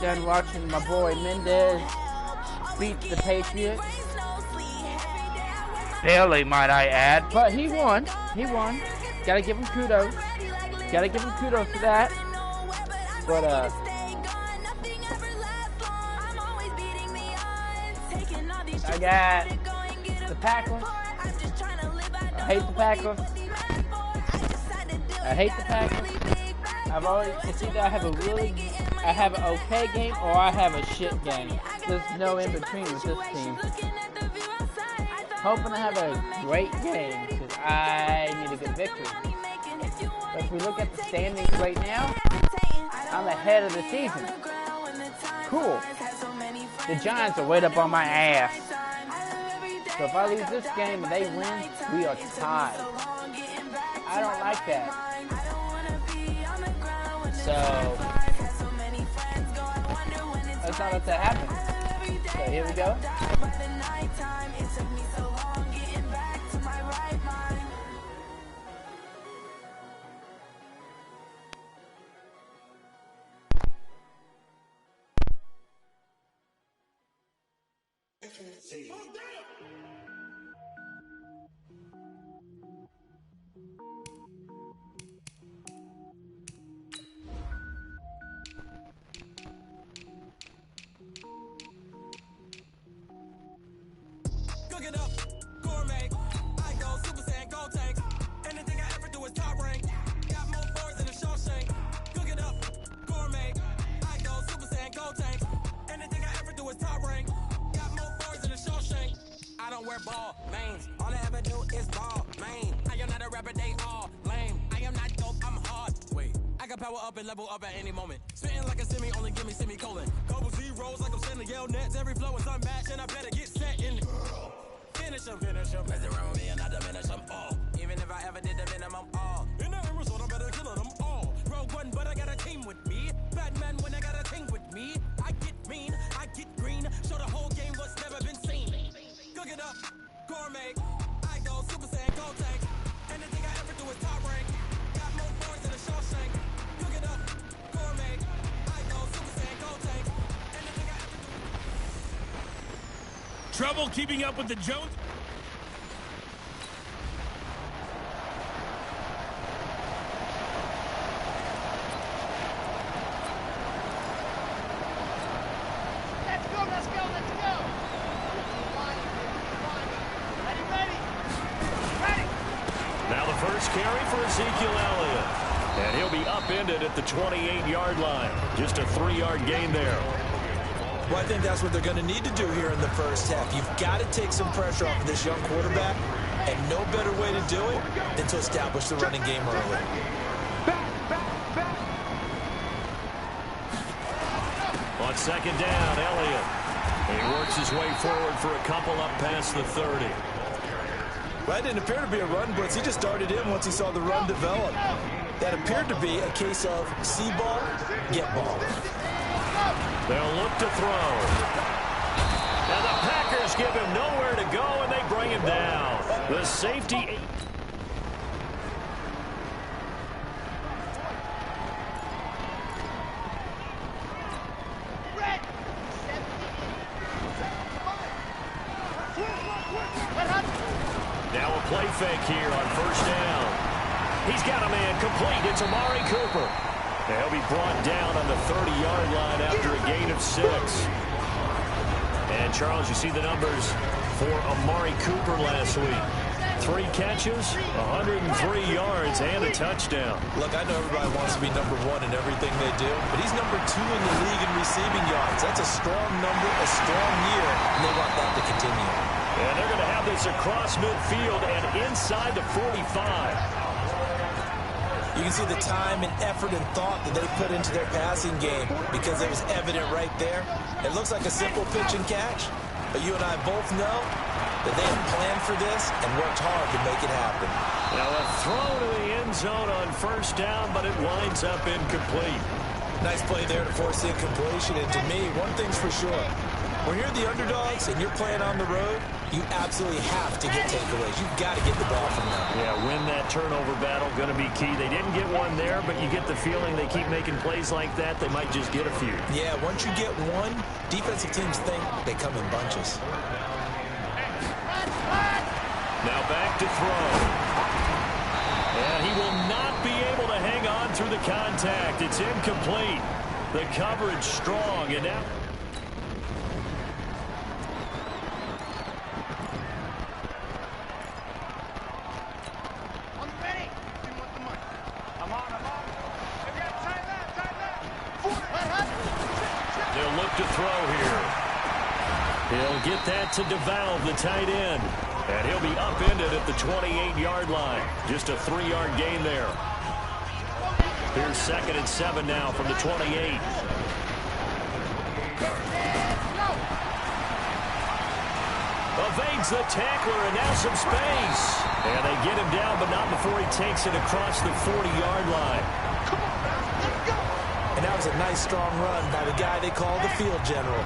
done watching my boy Mendez beat the Patriots. Barely, might I add. But he won. He won. Gotta give him kudos. Gotta give him kudos for that. But, I got the Packers. I hate the Packers. I hate the Packers. It's either I have an okay game or I have a shit game. There's no in between with this team. Hoping to have a great game because I need a good victory. But if we look at the standings right now, I'm ahead of the season. Cool. The Giants are right up on my ass. So if I lose this game and they win, we are tied. I don't like that. So that's not what that happened. So here we go. Cook it up, gourmet. I go Super Saiyan, go tank. Anything I ever do is top rank. Got more boards than a Shawshank. Cook it up, gourmet. I go Super Saiyan, go tank. Anything I ever do is top rank. Got more boards than a Shawshank. I don't wear ball, mains. All I ever do is ball, main. I am not a rapper, they all lame. I am not dope, I'm hard. Wait, I can power up and level up at any moment. Spitting like a semi, only give me semicolon. Couple zeros like I'm sending yell nets. Every flow is unmatched and I better get set in it. Finish them, mess around with me and I diminish them all. Even if I ever did the minimum all. In the result, I better kill them all. Rogue One, but I got a team with me. Batman when I got a team with me. I get mean, I get green. Show the whole game what's never been seen. Cook it up, gourmet. I go Super Saiyan, go tank. Anything I ever do is top rank. Got more boards than a Shawshank. Cook it up, gourmet. I go Super Saiyan, go tank. Anything I ever do. Trouble keeping up with the Jones. Now the first carry for Ezekiel Elliott. And he'll be upended at the 28-yard line. Just a 3-yard gain there. Well, I think that's what they're going to need to do here in the first half. You've got to take some pressure off of this young quarterback, and no better way to do it than to establish the running game early. On second down, Elliott. And he works his way forward for a couple up past the 30. Well, that didn't appear to be a run blitz. He just darted in once he saw the run develop. That appeared to be a case of see ball, get ball. They'll look to throw. And the Packers give him nowhere to go, and they bring him down. The safety. Now a play fake here on first down. He's got a man complete. It's Amari Cooper. He'll be brought down on the 30-yard line after a gain of 6. And, Charles, you see the numbers for Amari Cooper last week. 3 catches, 103 yards, and a touchdown. Look, I know everybody wants to be number 1 in everything they do, but he's number 2 in the league in receiving yards. That's a strong number, a strong year, and they want that to continue. And they're going to have this across midfield and inside the 45. You can see the time and effort and thought that they put into their passing game because it was evident right there. It looks like a simple pitch and catch, but you and I both know that they have planned for this and worked hard to make it happen. Now a throw to the end zone on first down, but it winds up incomplete. Nice play there to force incompletion, and to me, one thing's for sure. When you're the underdogs and you're playing on the road, you absolutely have to get takeaways. You've got to get the ball from them. Yeah, win that turnover battle, going to be key. They didn't get one there, but you get the feeling they keep making plays like that, they might just get a few. Yeah, once you get one, defensive teams think they come in bunches. Now back to throw. And he will not be able to hang on through the contact. It's incomplete. The coverage strong, and now... They'll look to throw here. He'll get that to DeValve, the tight end. And he'll be upended at the 28-yard line. Just a 3-yard gain there. Here's 2nd and 7 now from the 28. Evades the tackler, and now some space. And they get him down, but not before he takes it across the 40-yard line. And that was a nice, strong run by the guy they call the field general.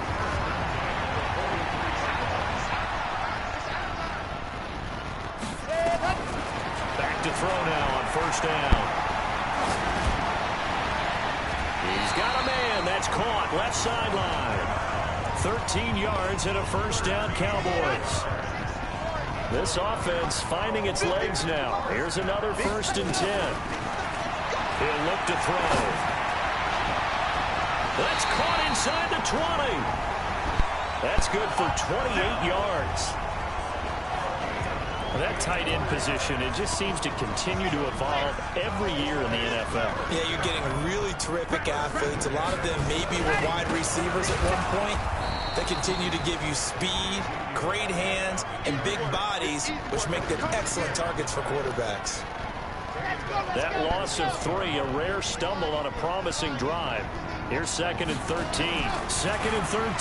Back to throw now on 1st down. He's got a man. That's caught. Left sideline. 13 yards and a 1st down, Cowboys. This offense finding its legs now. Here's another 1st and 10. He'll look to throw. That's caught inside the 20. That's good for 28 yards. That tight end position, it just seems to continue to evolve every year in the NFL. Yeah, you're getting really terrific athletes. A lot of them maybe were wide receivers at one point. They continue to give you speed, great hands, and big bodies, which make them excellent targets for quarterbacks. That loss of 3, a rare stumble on a promising drive. Here's 2nd and 13. 2nd and 13.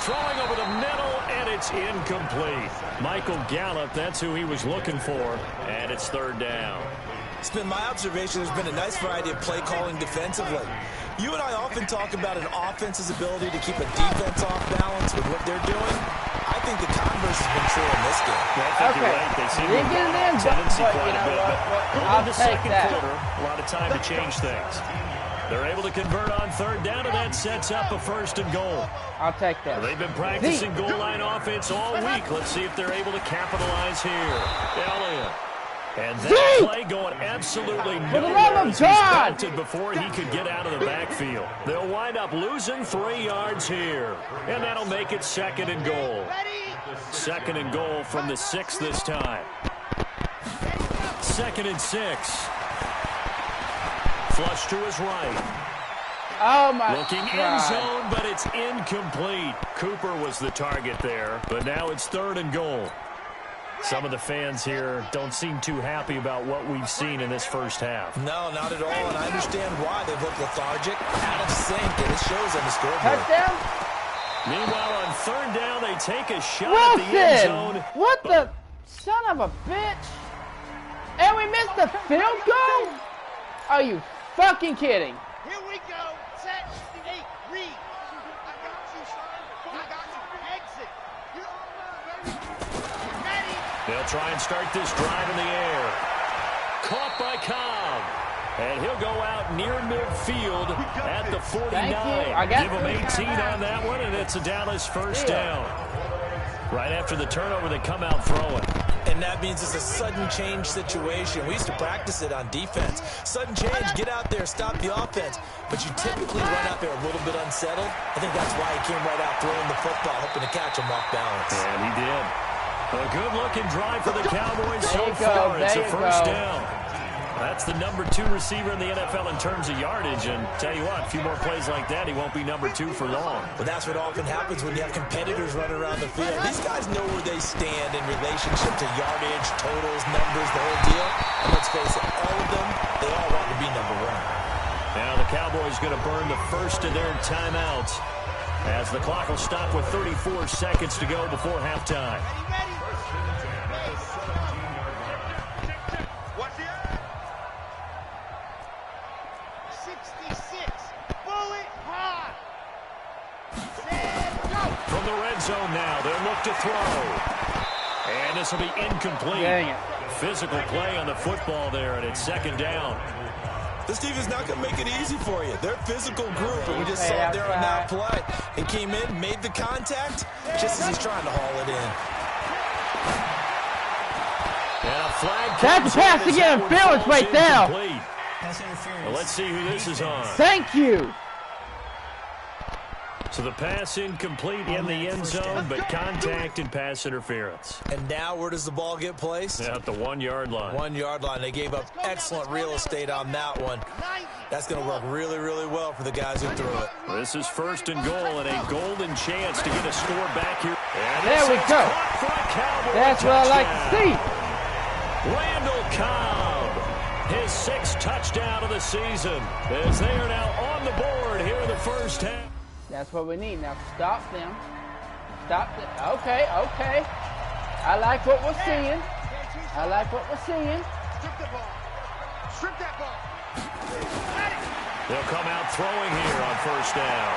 Throwing over the middle, and it's incomplete. Michael Gallup, that's who he was looking for, and it's 3rd down. It's been my observation there's been a nice variety of play calling defensively. You and I often talk about an offense's ability to keep a defense off balance with what they're doing. I think the converse has been true in this game. Well, I think you're right. They seem to have tendency quite a bit. But I'll in the take second that. quarter, a lot of time to change things. They're able to convert on 3rd down, and that sets up a 1st and goal. I'll take that. They've been practicing goal line offense all week. Let's see if they're able to capitalize here. Elliott. And that play going absolutely nowhere as he's belted before he could get out of the backfield. They'll wind up losing 3 yards here. And that'll make it 2nd and goal. 2nd and goal from the 6 this time. 2nd and 6. Flush to his right. Oh, my Looking God. end zone, but it's incomplete. Cooper was the target there, but now it's 3rd and goal. Some of the fans here don't seem too happy about what we've seen in this first half. No, not at all, and I understand why. They've looked lethargic, out of sync, and it shows on the scoreboard. Touchdown? Meanwhile, on 3rd down, they take a shot at the end Wilson! zone. What the son of a bitch? And we missed the field goal? Are you fucking kidding? Here we go. Set. Hey, read. I got you, son. I got you. Exit. Ready. They'll try and start this drive in the air. Caught by Cobb. And he'll go out near midfield at the 49. Thank you. I got Give him 18 on that one, and it's a Dallas 1st down. Right after the turnover, they come out throwing. And that means it's a sudden change situation. We used to practice it on defense. Sudden change, get out there, stop the offense. But you typically run out there a little bit unsettled. I think that's why he came right out throwing the football, hoping to catch him off balance. And he did. A good-looking drive for the Cowboys so There you go, far. It's a there you 1st go. down. That's the number 2 receiver in the NFL in terms of yardage. And tell you what, a few more plays like that, he won't be number 2 for long. But that's what often happens when you have competitors running around the field. These guys know where they stand in relationship to yardage, totals, numbers, the whole deal. And let's face it, all of them, they all want to be number 1. Now the Cowboys going to burn the first of their timeouts as the clock will stop with 34 seconds to go before halftime. Ready. What's the 66. Bullet hot. Set. the red zone now. They'll look to throw. And this will be incomplete. Dang it. Physical play on the football there, and it's second down. This team is not going to make it easy for you. They're a physical group, and we just saw it there on that play. He came in, made the contact, just as he's trying to haul it in. And a flag. That's a pass to get interference right there. Well, let's see who this is on. Thank you. So the pass incomplete in the end zone, but contact and pass interference. And now where does the ball get placed? At the 1 yard line. 1 yard line. They gave up excellent real estate on that one. That's going to work really, really well for the guys who threw it. This is first and goal, and a golden chance to get a score back here. And There we go. That's what I like to see. Randall Cobb, his 6th touchdown of the season, as they are now on the board here in the first half. That's what we need. Now stop them. Stop them. Okay, okay. I like what we're seeing. I like what we're seeing. Strip the ball. Strip that ball. They'll come out throwing here on first down.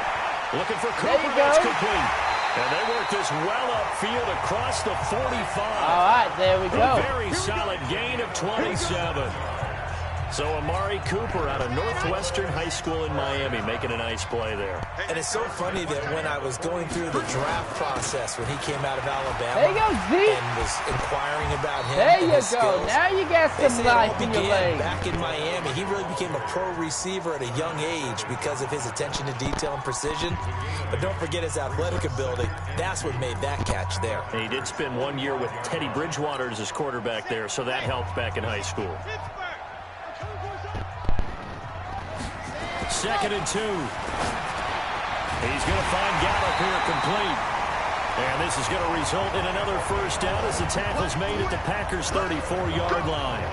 Looking for There Cooper. you go. That's complete. And they work this well upfield across the 45. All right, there we go. A very solid gain of 27. So Amari Cooper out of Northwestern High School in Miami making a nice play there. And it's so funny that when I was going through the draft process when he came out of Alabama There you go, Zeke. and was inquiring about him There and you go. his skills, Now you got they some say it all life in your began legs. back in Miami. He really became a pro receiver at a young age because of his attention to detail and precision. But don't forget his athletic ability. That's what made that catch there. He did spend 1 year with Teddy Bridgewater as his quarterback there, so that helped back in high school. 2nd and 2. He's going to find Gallup here complete. And this is going to result in another first down as the tackle's made at the Packers' 34-yard line.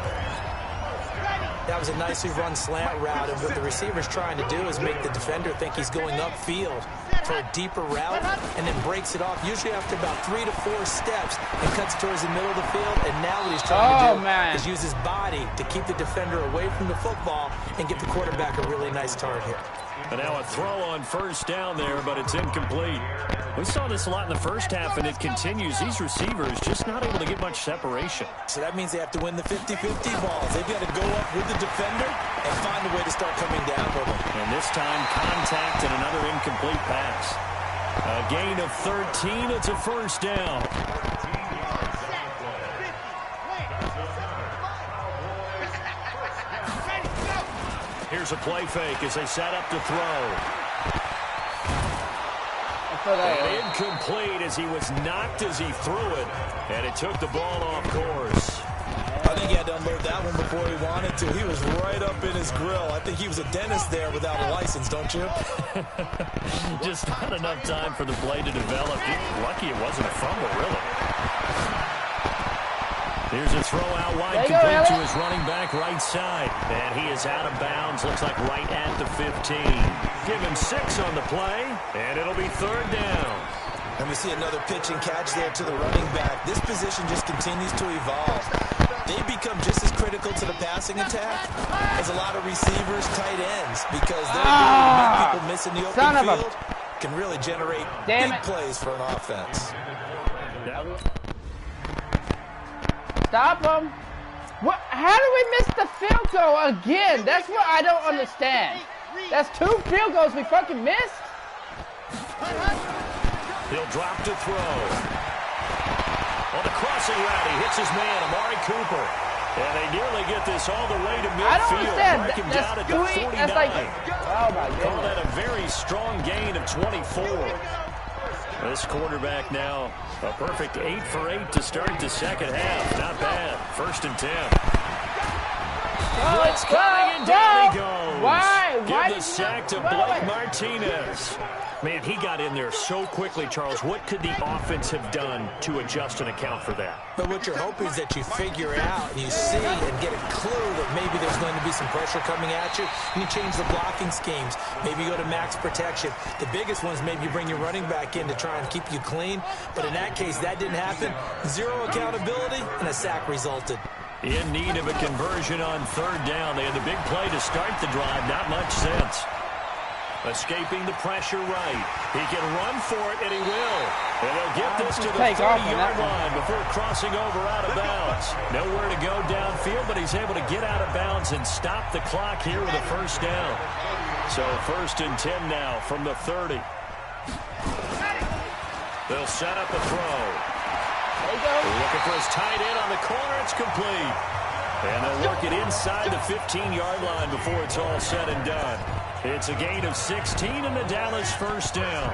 That was a nicely run slant route, and what the receiver's trying to do is make the defender think he's going upfield for a deeper route, and then breaks it off, usually after about 3 to 4 steps, and cuts towards the middle of the field. And now what he's trying to do is use his body to keep the defender away from the football and get the quarterback a really nice target. And now a throw on first down there, but it's incomplete. We saw this a lot in the first half, and it continues. These receivers just not able to get much separation. So that means they have to win the 50-50 balls. They've got to go up with the defender and find a way to start coming down with them. And this time, contact and another incomplete pass. A gain of 13. It's a first down. Here's a play fake as they set up to throw. And incomplete as he was knocked as he threw it. And it took the ball off course. I think he had to unload that one before he wanted to. He was right up in his grill. I think he was a dentist there without a license, don't you? Just not enough time for the play to develop. Lucky it wasn't a fumble, really. Here's a throw out wide, complete to his running back right side. And he is out of bounds, looks like right at the 15. Give him 6 on the play, and it'll be third down. And we see another pitch and catch there to the running back. This position just continues to evolve. They become just as critical to the passing attack as a lot of receivers, tight ends, because their ability to make people miss in the open field can really generate big plays for an offense. Stop them. What? How do we miss the field goal again? That's what I don't understand. That's 2 field goals we fucking missed. He'll drop to throw. On the crossing route, he hits his man, Amari Cooper. And they nearly get this all the way to midfield. I don't understand. Mark him down at the 49. That's like, oh my goodness. Call that a very strong gain of 24. This quarterback now a perfect 8 for 8 to start the second half. Not bad. 1st and 10. Blitz coming, and down he goes. Why? Give the sack to Blake Martinez. Man, he got in there so quickly, Charles. What could the offense have done to adjust and account for that? But what you're hoping is that you figure out and you see and get a clue that maybe there's going to be some pressure coming at you, and you change the blocking schemes. Maybe you go to max protection. The biggest one is maybe you bring your running back in to try and keep you clean. But in that case, that didn't happen. 0 accountability, and a sack resulted. In need of a conversion on third down. They had the big play to start the drive. Not much sense. Escaping the pressure right. He can run for it, and he will. And he'll get this to the Take off on 30-yard that one. line before crossing over out of bounds. Nowhere to go downfield, but he's able to get out of bounds and stop the clock here with a first down. So 1st and 10 now from the 30. They'll set up a throw. There you go. Looking for his tight end on the corner. It's complete. And they'll work it inside the 15-yard line before it's all said and done. It's a gain of 16 and the Dallas first down.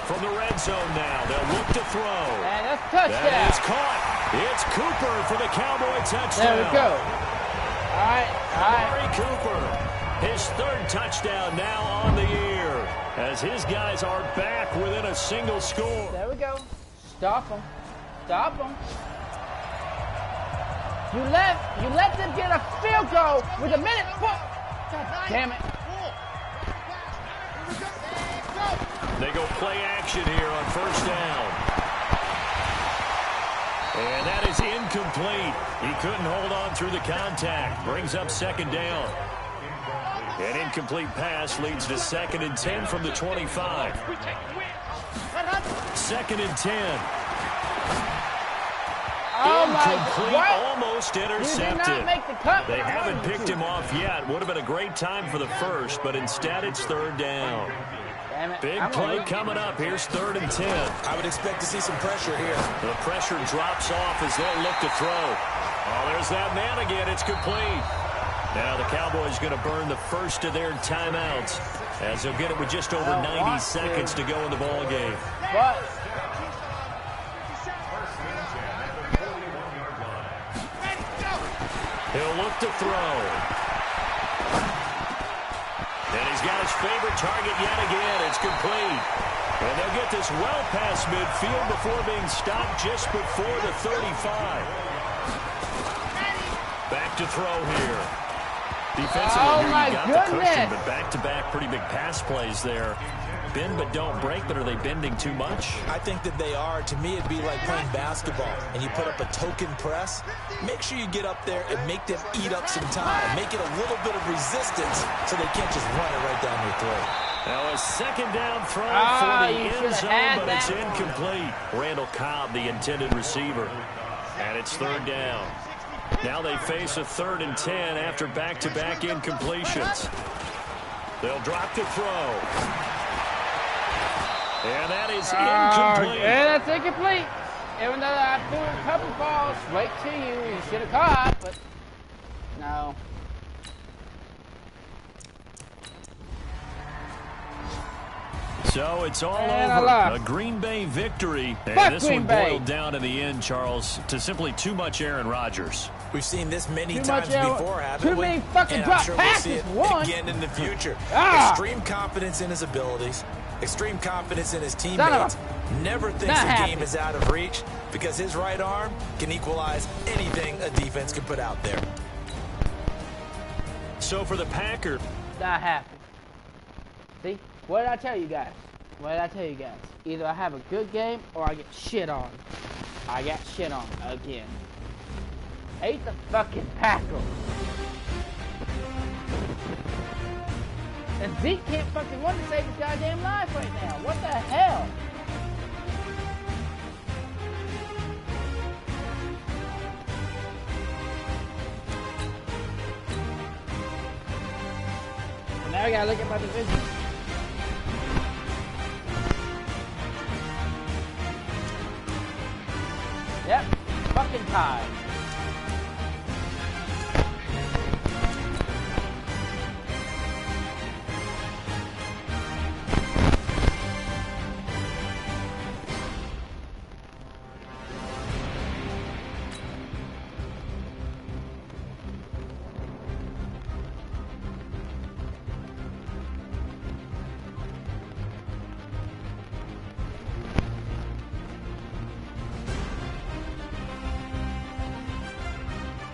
From the red zone now, they'll look to throw. And that's a touchdown. That is caught. It's Cooper for the Cowboy touchdown. There we go. All right. Amari Cooper, his 3rd touchdown now on the year, as his guys are back within a single score. There we go. Stop them. Stop them. You let them get a field goal with a minute. God damn it. They go play action here on first down. And that is incomplete. He couldn't hold on through the contact. Brings up 2nd down. An incomplete pass leads to 2nd and 10 from the 25. 2nd and 10. Oh Incomplete, my God. almost You intercepted. did not make the cut. They haven't picked him off yet. Would have been a great time for the first, but instead it's 3rd down. Damn it. Big I'm play gonna- coming up. Here's 3rd and 10. I would expect to see some pressure here. The pressure drops off as they'll look to throw. Oh, there's that man again. It's complete. Now the Cowboys going to burn the first of their timeouts as they'll get it with just over 90 seconds to go in the ball game. But He'll look to throw. And he's got his favorite target yet again. It's complete. And they'll get this well past midfield before being stopped just before the 35. Back to throw here. Defensively Oh, here, my you got the cushion, goodness. but back-to-back pretty big pass plays there. Bend but don't break, but are they bending too much? I think that they are. To me, it'd be like playing basketball, and you put up a token press. Make sure you get up there and make them eat up some time. Make it a little bit of resistance so they can't just run it right down your throat. Now a 2nd down throw Ah, for the you end should've zone, had but it's that. incomplete. Randall Cobb, the intended receiver. And it's 3rd down. Now they face a 3rd and 10 after back-to-back incompletions. They'll drop to throw. And that is incomplete. and that's incomplete. Even though I threw a couple balls right to you, you should have caught, but no. So it's all And I over. lost. A Green Bay victory. And Fuck this Green one Bay. boiled down in the end, Charles, to simply too much Aaron Rodgers. We've seen this many Too times much Aaron- before, haven't too we? many fucking and drop I'm sure we'll see passes, it one. again in the future. Ah. Extreme confidence in his abilities, extreme confidence in his Son of teammates. a- Never thinks Not the happy. game is out of reach because his right arm can equalize anything a defense can put out there. So for the Packers, Not happy. See? What did I tell you guys? What did I tell you guys? Either I have a good game or I get shit on. I got shit on again. Hate the fucking Packers. And Zeke can't fucking want to save his goddamn life right now. What the hell? And now I gotta look at my division. Yep, fucking tied.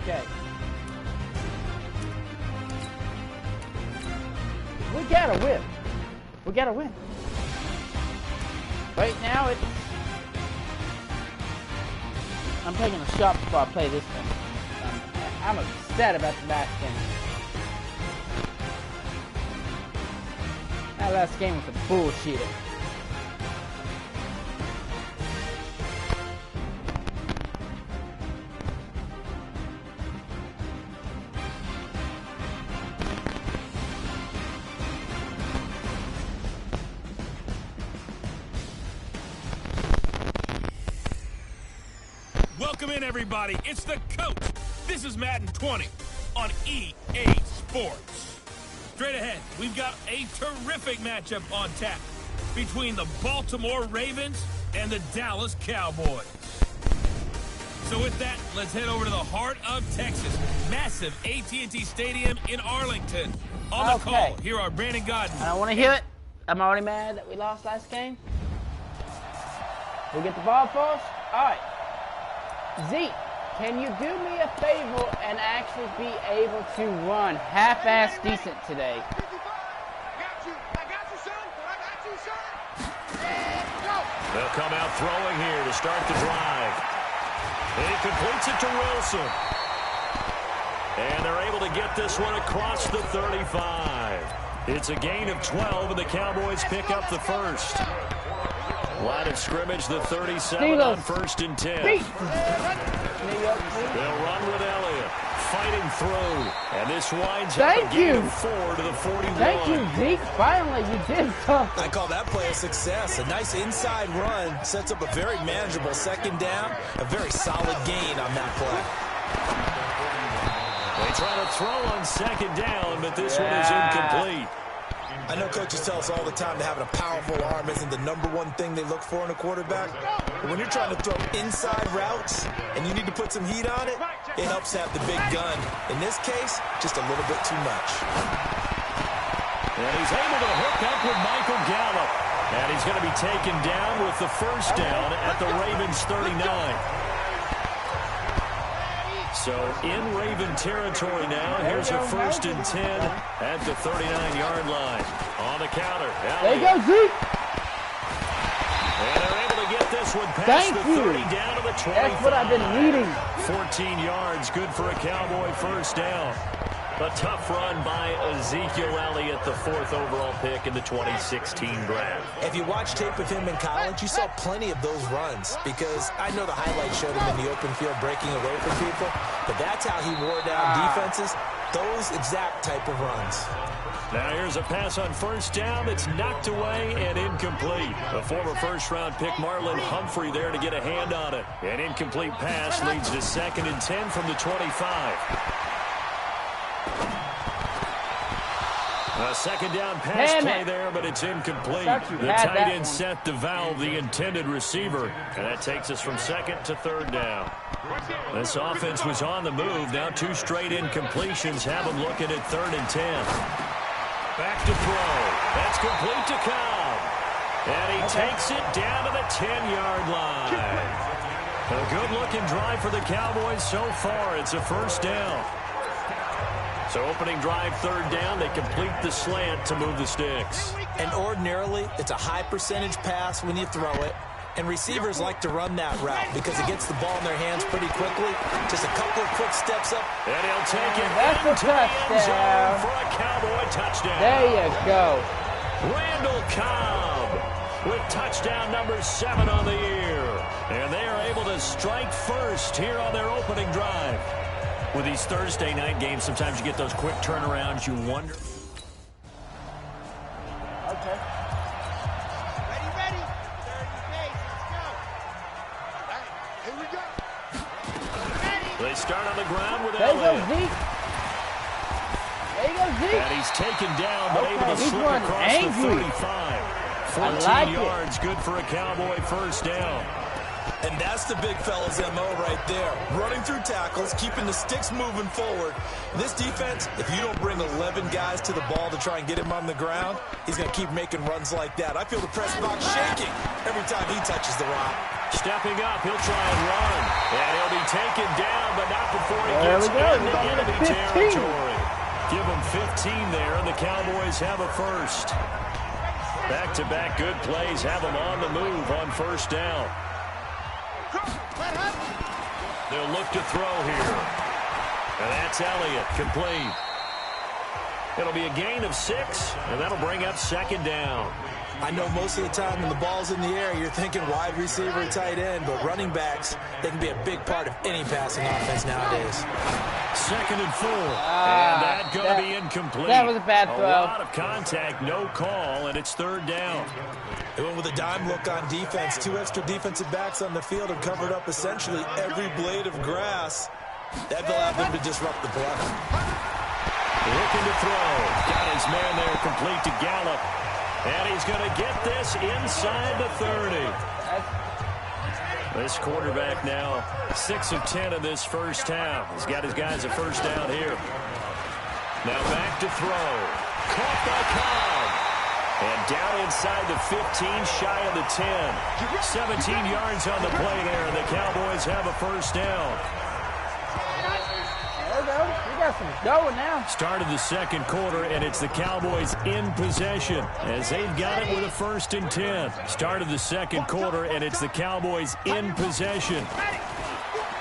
Okay. We gotta win. We gotta win. Right now, I'm taking a shot before I play this thing. I'm upset about the last game. That last game was a bullshitter. Welcome in, everybody. It's the coach. This is Madden 20 on EA Sports. Straight ahead, we've got a terrific matchup on tap between the Baltimore Ravens and the Dallas Cowboys. So with that, let's head over to the heart of Texas. Massive AT&T Stadium in Arlington. On the call, here are Brandon Godden. I don't want to hear it. I'm already mad that we lost last game. We get the ball first. All right. Zeke, can you do me a favor and actually be able to run half-ass decent today? I got you, son. I got you, son. And go. They'll come out throwing here to start the drive. And he completes it to Wilson. And they're able to get this one across the 35. It's a gain of 12, and the Cowboys pick up the first. Line of scrimmage, the 37 on 1st and 10. They'll run with Elliott, fighting through, and this winds up a gain of 4 to the 41. Thank you, Zeke. Finally, you did something. I call that play a success. A nice inside run sets up a very manageable second down. A very solid gain on that play. They try to throw on second down, but this one is incomplete. I know coaches tell us all the time that having a powerful arm isn't the #1 thing they look for in a quarterback. But when you're trying to throw inside routes and you need to put some heat on it, it helps to have the big gun. In this case, just a little bit too much. And he's able to hook up with Michael Gallup. And he's going to be taken down with the first down at the Ravens 39. So in Raven territory now. Here's a 1st and 10 at the 39-yard line. On the counter. There you go, Zeke. And they're able to get this one past the 30 down to the 25. That's what I've been needing. 14 yards, good for a Cowboy first down. A tough run by Ezekiel Elliott, the 4th overall pick in the 2016 draft. If you watch tape of him in college, you saw plenty of those runs because I know the highlights showed him in the open field breaking away from people, but that's how he wore down defenses, those exact type of runs. Now here's a pass on first down that's knocked away and incomplete. A former first-round pick, Marlon Humphrey, there to get a hand on it. An incomplete pass leads to 2nd and 10 from the 25. A second down pass play there, but it's incomplete. The tight end set to valve the intended receiver, and that takes us from 2nd to 3rd down. This offense was on the move. Now 2 straight incompletions have them looking at 3rd and 10. Back to throw. That's complete to Cobb. And he takes it down to the 10-yard line. A good-looking drive for the Cowboys so far. It's a first down. So opening drive, 3rd down, they complete the slant to move the sticks. And ordinarily, it's a high percentage pass when you throw it. And receivers like to run that route because it gets the ball in their hands pretty quickly. Just a couple of quick steps up. And he'll take it into the end zone for a Cowboy touchdown. There you go. Randall Cobb with touchdown number 7 on the year. And they are able to strike first here on their opening drive. With these Thursday night games, sometimes you get those quick turnarounds. You wonder. Okay. Ready. 30 pace. Let's go. All right, here we go. Ready. They start on the ground with There you go, Elliott. Zeke. There you go, Zeke. And he's taken down, but able to he's slip running across angry. the 35. 14 like yards, good for a Cowboy first down. And that's the big fella's MO right there. Running through tackles, keeping the sticks moving forward. This defense, if you don't bring 11 guys to the ball to try and get him on the ground, he's going to keep making runs like that. I feel the press box shaking every time he touches the rock. Stepping up, he'll try and run. And he'll be taken down, but not before he There gets we go. into enemy 15. territory. Give him 15 there, and the Cowboys have a first. Back-to-back good plays have them on the move on first down. They'll look to throw here. And that's Elliott, complete. It'll be a gain of 6, and that'll bring up second down. I know most of the time when the ball's in the air, you're thinking wide receiver or tight end, but running backs, they can be a big part of any passing offense nowadays. Second and 4. And that's going to be incomplete. That was a bad throw. A lot of contact, no call, and it's third down. They went with a dime look on defense. 2 extra defensive backs on the field and covered up essentially every blade of grass. That allowed them to disrupt the play. Looking to throw. Got his man there, complete to Gallup. And he's going to get this inside the 30. This quarterback now 6 of 10 in this first half. He's got his guys a first down here. Now back to throw. Caught by Cobb. And down inside the 15, shy of the 10. 17 yards on the play there. The Cowboys have a first down. There we go. We got some going now. Start of the second quarter, and it's the Cowboys in possession as they've got it with a 1st and 10. Start of the second quarter, and it's the Cowboys in possession.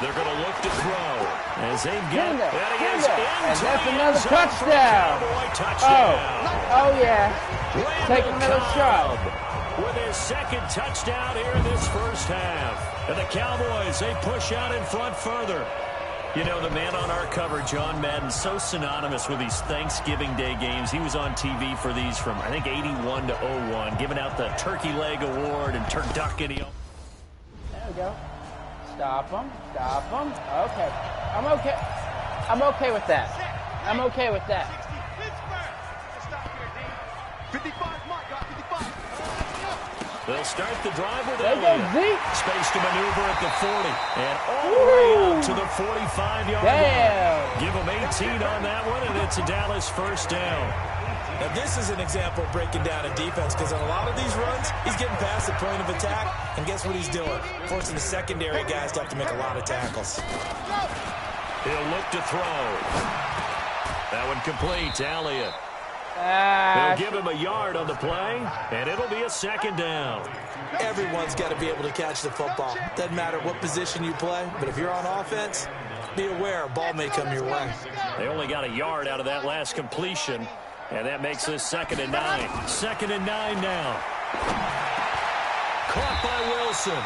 They're going to look to throw as they've got it. And that's another touchdown. Oh, yeah. Take another shot. With his second touchdown here in this first half. And the Cowboys, they push out in front further. You know, the man on our cover, John Madden, so synonymous with these Thanksgiving Day games. He was on TV for these from, I think, 81 to 01, giving out the Turkey Leg Award and Turducken. There we go. Stop him. Stop him. Okay. I'm okay. I'm okay with that. I'm okay with that. 55, Mike, 55. They'll start the drive with There goes Elliott. Zeke. Space to maneuver at the 40. And all the way out to the 45-yard line. Give them 18 on that one, and it's a Dallas first down. Now, this is an example of breaking down a defense because on a lot of these runs, he's getting past the point of attack, and guess what he's doing? Forcing the secondary guys to have to make a lot of tackles. He'll look to throw. That one complete to Elliott. They'll give him a yard on the play, and it'll be a second down. Everyone's got to be able to catch the football. Doesn't matter what position you play, but if you're on offense, be aware a ball may come your way. They only got a yard out of that last completion, and that makes this 2nd and 9. 2nd and 9 now. Caught by Wilson.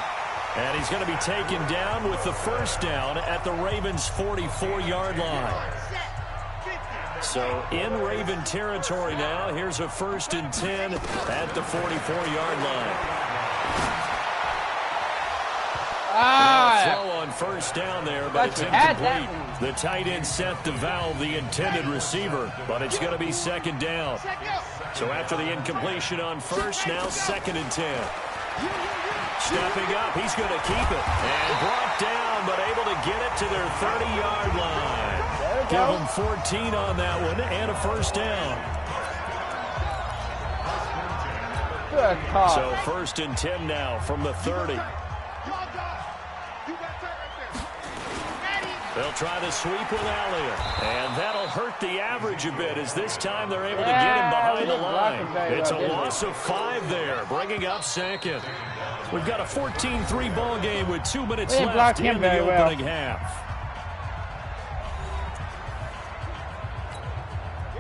And he's going to be taken down with the first down at the Ravens' 44-yard line. So in Raven territory now. Here's a 1st and 10 at the 44-yard line. Throw on first down there, but it's incomplete. The tight end set the valve, the intended receiver, but it's going to be 2nd down. So after the incompletion on first, now 2nd and 10. Stepping up, he's going to keep it. And brought down, but able to get it to their 30-yard line. Give them 14 on that one and a first down. Good call. So 1st and 10 now from the 30. They'll try to sweep with Elliott. And that'll hurt the average a bit as this time they're able to get him behind the line. It's a loss of 5 there, bringing up 2nd. We've got a 14-3 ball game with 2 minutes left in the opening half.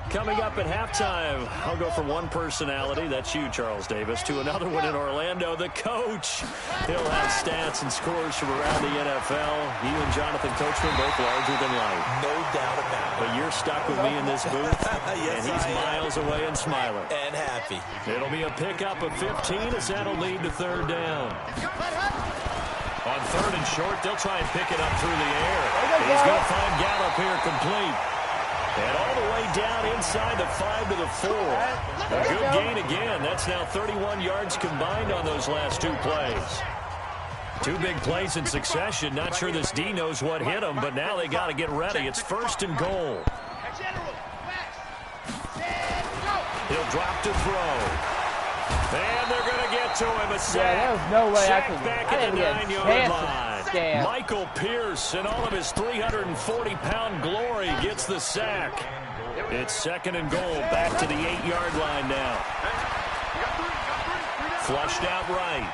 Coming up at halftime, I'll go from one personality, that's you, Charles Davis, to another one in Orlando, the coach. He'll have stats and scores from around the NFL. You and Jonathan Coachman both larger than life. No doubt about it. But you're stuck with me in this booth, yes, and he's miles away and smiling. And happy. It'll be a pickup of 15 as that'll lead to 3rd down. On 3rd and short, they'll try and pick it up through the air. He's going to find Gallup here complete. And all the way down inside the 5 to the 4. A good gain again. That's now 31 yards combined on those last 2 plays. 2 big plays in succession. Not sure this D knows what hit him, but now they got to get ready. It's 1st and goal. He'll drop to throw. And they're going to get to him. A sack. Yeah, there was no way I could. Back at the 9-yard line. Michael Pierce, in all of his 340-pound glory, gets the sack. It's 2nd and goal. Back to the 8-yard line now. Flushed out right.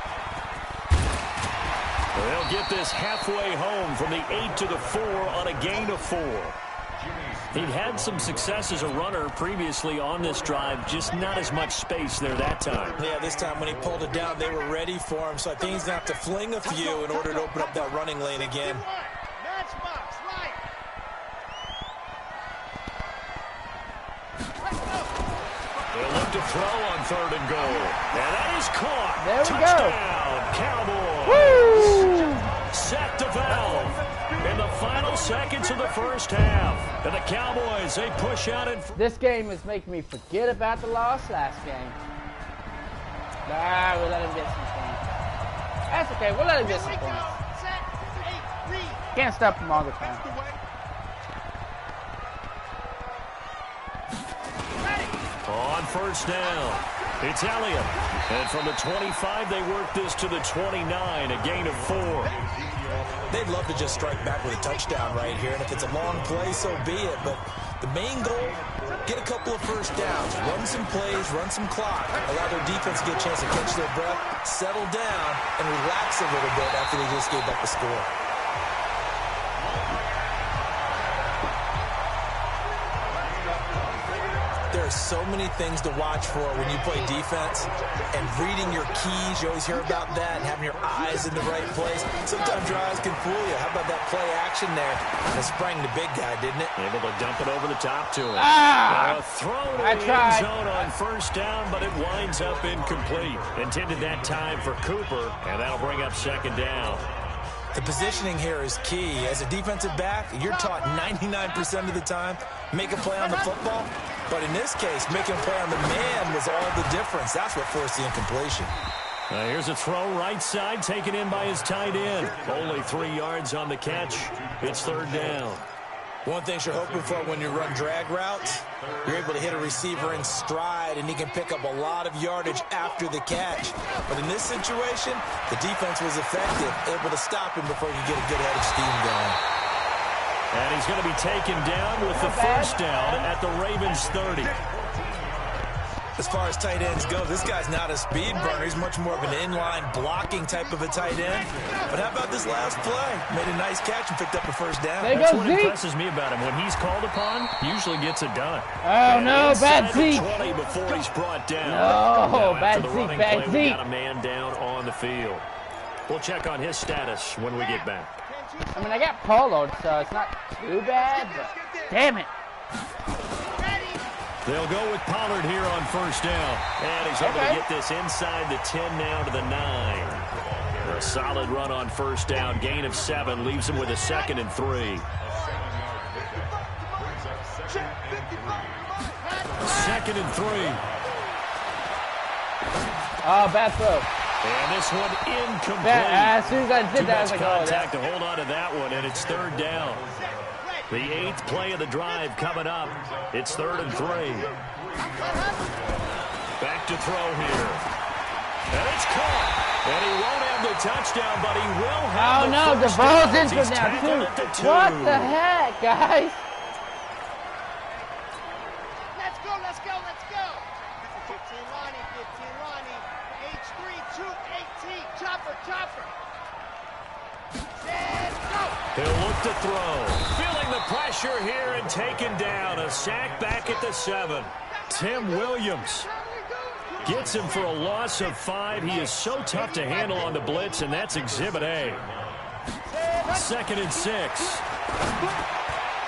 They'll get this halfway home from the 8 to the 4 on a gain of 4. He'd had some success as a runner previously on this drive, just not as much space there that time. Yeah, this time when he pulled it down, they were ready for him, so I think he's going to have to fling a few in order to open up that running lane again. Matchbox, right. They'll look to throw on 3rd and goal. And that is caught. There we Touchdown, go. Cowboys. Woo! Set to valve in the final seconds of the first half. And the Cowboys, they push out in front. This game is making me forget about the loss last game. Nah, we'll let him get some points. That's okay. We'll let him get some points. Set, 8, read. Can't stop him all the time. On first down, it's Elliott. And from the 25, they work this to the 29, a gain of 4. They'd love to just strike back with a touchdown right here, and if it's a long play, so be it. But the main goal, get a couple of first downs, run some plays, run some clock, allow their defense to get a chance to catch their breath, settle down, and relax a little bit after they just gave up a score. There are so many things to watch for when you play defense, and reading your keys, you always hear about that, and having your eyes in the right place. Sometimes your eyes can fool you. How about that play action there? And it sprang the big guy, didn't it? Able to dump it over the top to him. Ah! A throw to I the tried. end zone on first down, but it winds up incomplete. Intended that time for Cooper, and that'll bring up 2nd down. The positioning here is key. As a defensive back, you're taught 99% of the time, make a play on the football. But in this case, making a play on the man was all the difference. That's what forced the incompletion. Here's a throw right side, taken in by his tight end. Only 3 yards on the catch. It's 3rd down. One thing you're hoping for when you run drag routes, you're able to hit a receiver in stride, and he can pick up a lot of yardage after the catch. But in this situation, the defense was effective, able to stop him before he could get a good head of steam going. And he's going to be taken down with the first down at the Ravens 30. As far as tight ends go, this guy's not a speed burner.'s much more of an inline blocking type of a tight end. But how about this last play? Made a nice catch and picked up a first down. There That's goes what Zeke. impresses me about him. When he's called upon, he usually gets it done. Oh, no, Inside bad the Zeke. 20 before he's brought down. No, Now, bad after the Zeke, running bad play, we Zeke. got a man down on the field. We'll check on his status when we get back. I mean, I got poloed, so it's not too bad, but damn it. They'll go with Pollard here on first down. And he's able to Okay. get this inside the 10 now to the 9. A solid run on first down. Gain of 7 leaves him with a 2nd and 3. 2nd and 3. Oh, bad throw. And this one incomplete. As soon as I Too did that, I much was like, oh, contact that. to hold on to that one, and it's 3rd down. The 8th play of the drive coming up. It's 3rd and 3. Back to throw here. And it's caught. And he won't have the touchdown, but he will have Oh, no, the first DeVoe's down as into he's it now, tackled too. at the 2. What the heck, guys? Let's go, let's go, let's go. 15 Lonnie, 15 Lonnie. H3, 218. Chopper, chopper. Set, go. He'll look to throw. Feeling the pressure here and taken down. A sack back at the 7. Tim Williams gets him for a loss of 5. He is so tough to handle on the blitz, and that's Exhibit A. 2nd and 6.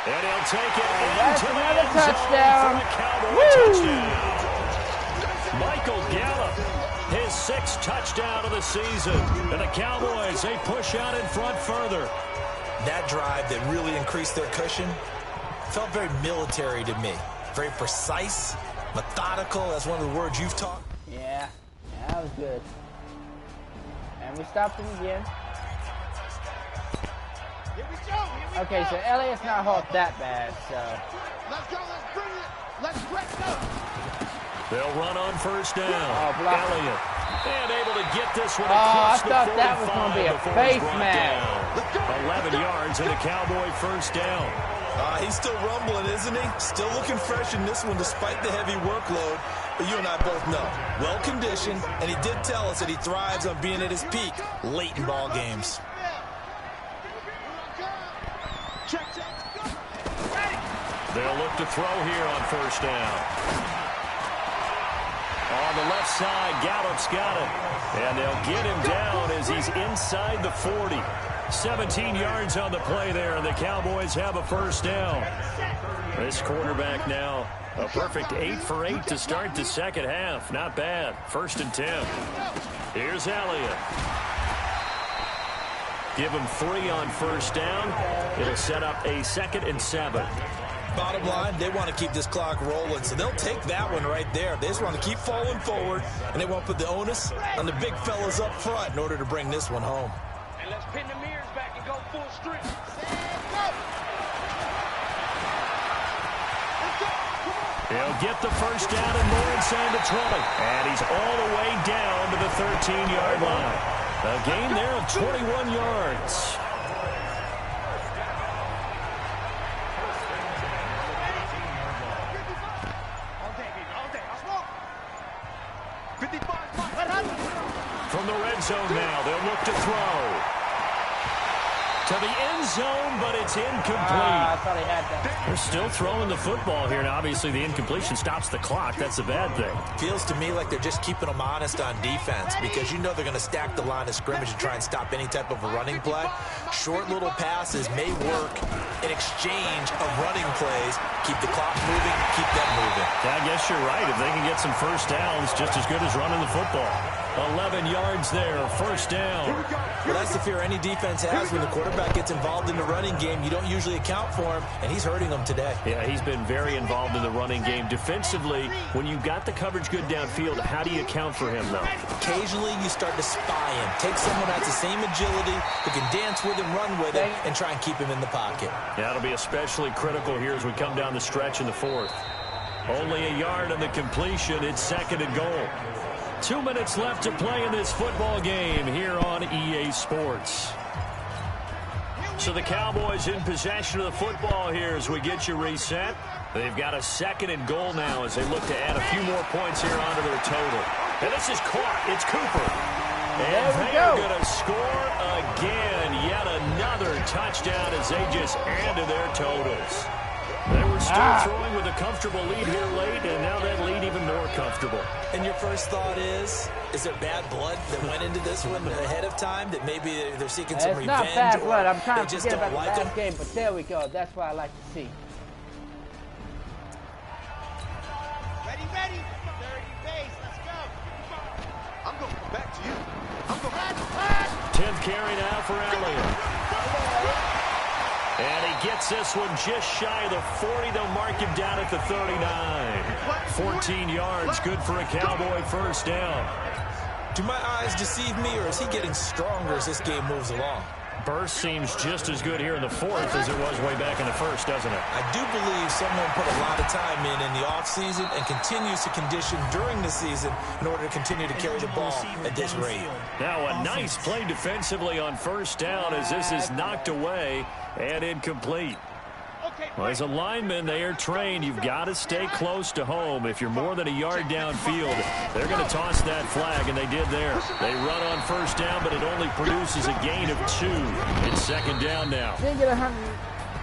And he'll take it That's into the another end zone touchdown. for the Cowboy Woo! touchdown. Michael Gallup, his 6th touchdown of the season. And the Cowboys, they push out in front further. That drive that really increased their cushion felt very military to me. Very precise, methodical. That's one of the words you've taught. Yeah, that was good. And we stopped him again. Here we go, here we Okay, go. so Elliott's not hurt that bad, so. Let's go, let's bring it. Let's press go. They'll run on first down. Oh, block. Elliott. And able to get this one Oh, I across the thought that was 45 gonna be a before face he's brought mask. down. 11 yards and a Cowboy first down. He's still rumbling, isn't he? Still looking fresh in this one despite the heavy workload. But you and I both know, well-conditioned, and he did tell us that he thrives on being at his peak late in ball games. Check, check, go. Ready. They'll look to throw here on first down. On the left side, Gallup's got it. And they'll get him down as he's inside the 40. 17 yards on the play there, and the Cowboys have a first down. This quarterback now, a perfect 8 for 8 to start the second half. Not bad. 1st and 10. Here's Elliott. Give him 3 on first down. It'll set up a 2nd and 7. Bottom line, they want to keep this clock rolling, so they'll take that one right there. They just want to keep falling forward, and they won't put the onus on the big fellas up front in order to bring this one home. And let's pin the mirrors back and go full strip. He'll get the first down and more inside the 20. And he's all the way down to the 13-yard line. A gain there of 21 yards. From the red zone now, they'll look to throw. To the end zone, but it's incomplete. I thought he had that. They're still throwing the football here, and obviously the incompletion stops the clock. That's a bad thing. Feels to me like they're just keeping them honest on defense because you know they're going to stack the line of scrimmage and try and stop any type of a running play. Short little passes may work in exchange of running plays. Keep the clock moving, keep them moving. I guess you're right. If they can get some first downs, just as good as running the football. 11 yards there, first down. Well, that's the fear any defense has when the quarterback gets involved in the running game. You don't usually account for him, and he's hurting them today. Yeah, he's been very involved in the running game. Defensively, when you've got the coverage good downfield, how do you account for him, though? Occasionally, you start to spy him. Take someone that has the same agility, who can dance with him, run with him, and try and keep him in the pocket. That'll be especially critical here as we come down the stretch in the 4th. Only a yard on the completion. It's 2nd and goal. 2 minutes left to play in this football game here on EA Sports. So the Cowboys in possession of the football here as we get you reset. They've got a 2nd and goal now as they look to add a few more points here onto their total. And this is caught. It's Cooper. And they are going to score again. Yet another touchdown as they just added their totals. They were still throwing with a comfortable lead here late, and now that lead even more comfortable. And your first thought is there bad blood that went into this one ahead of time, that maybe they're seeking some revenge? It's not bad blood. I'm trying to just forget don't about like the them? last game, but there we go. That's what I like to see. Ready, ready. 30 base. Let's go. I'm going back to you. I'm going back. 10th carry now for Elliott. And he gets this one just shy of the 40. They'll mark him down at the 39. 14 yards, good for a Cowboy first down. Do my eyes deceive me, or is he getting stronger as this game moves along? Burst seems just as good here in the 4th as it was way back in the 1st, doesn't it? I do believe someone put a lot of time in the offseason and continues to condition during the season in order to continue to carry the ball at this rate. Now a nice play defensively on first down as this is knocked away and incomplete. Well, as a lineman, they are trained. You've got to stay close to home. If you're more than a yard downfield, they're going to toss that flag, and they did there. They run on first down, but it only produces a gain of 2. It's 2nd down now. Didn't get 100,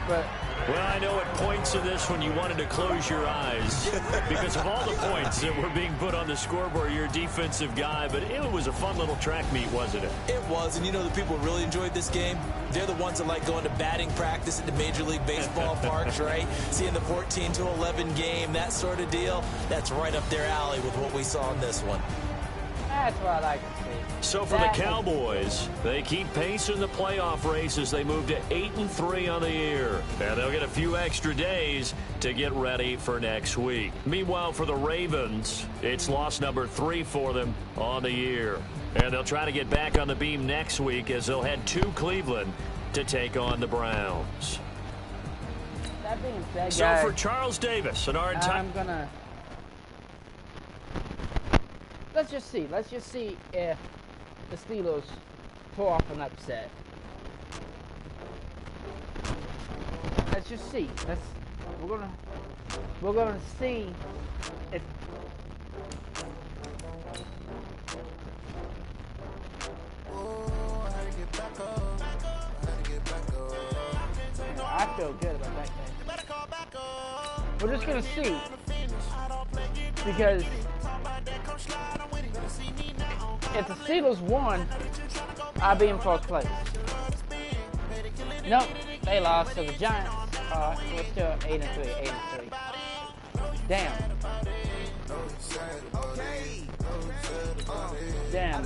but Well, I know at points in this when you wanted to close your eyes because of all the points that were being put on the scoreboard. You're a defensive guy, but it was a fun little track meet, wasn't it? It was, and you know the people who really enjoyed this game? They're the ones that like going to batting practice at the Major League Baseball parks, right? Seeing the 14-11 game, that sort of deal. That's right up their alley with what we saw in this one. that's what I like to see. So for the Cowboys, they keep pace in the playoff race as they move to 8-3 on the year. And they'll get a few extra days to get ready for next week. Meanwhile, for the Ravens, it's loss number 3 for them on the year. And they'll try to get back on the beam next week as they'll head to Cleveland to take on the Browns. That being said, So guys, for Charles Davis and our entire... I'm gonna... Let's just see if the Steelers pull off an upset. Let's just see. We're gonna see if I feel good about that game. We're just gonna see. Because if the Steelers won, I'd be in first place. Nope, they lost to the Giants. We're still 8-3, 8-3. Damn. Damn.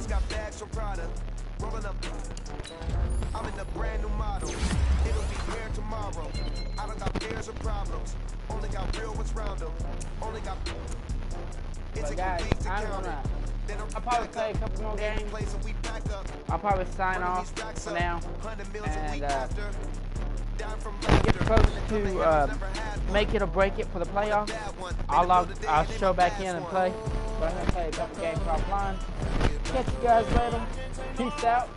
I'm in a brand new model. It'll be here tomorrow. I don't got fears or problems. Only got real what's round them. Only got. But guys, I'll probably play a couple more games. I'll probably sign off for now and get close to make it or break it for the playoffs. I'll show back in and play. But I'm gonna play a couple games offline. Catch you guys later. Peace out.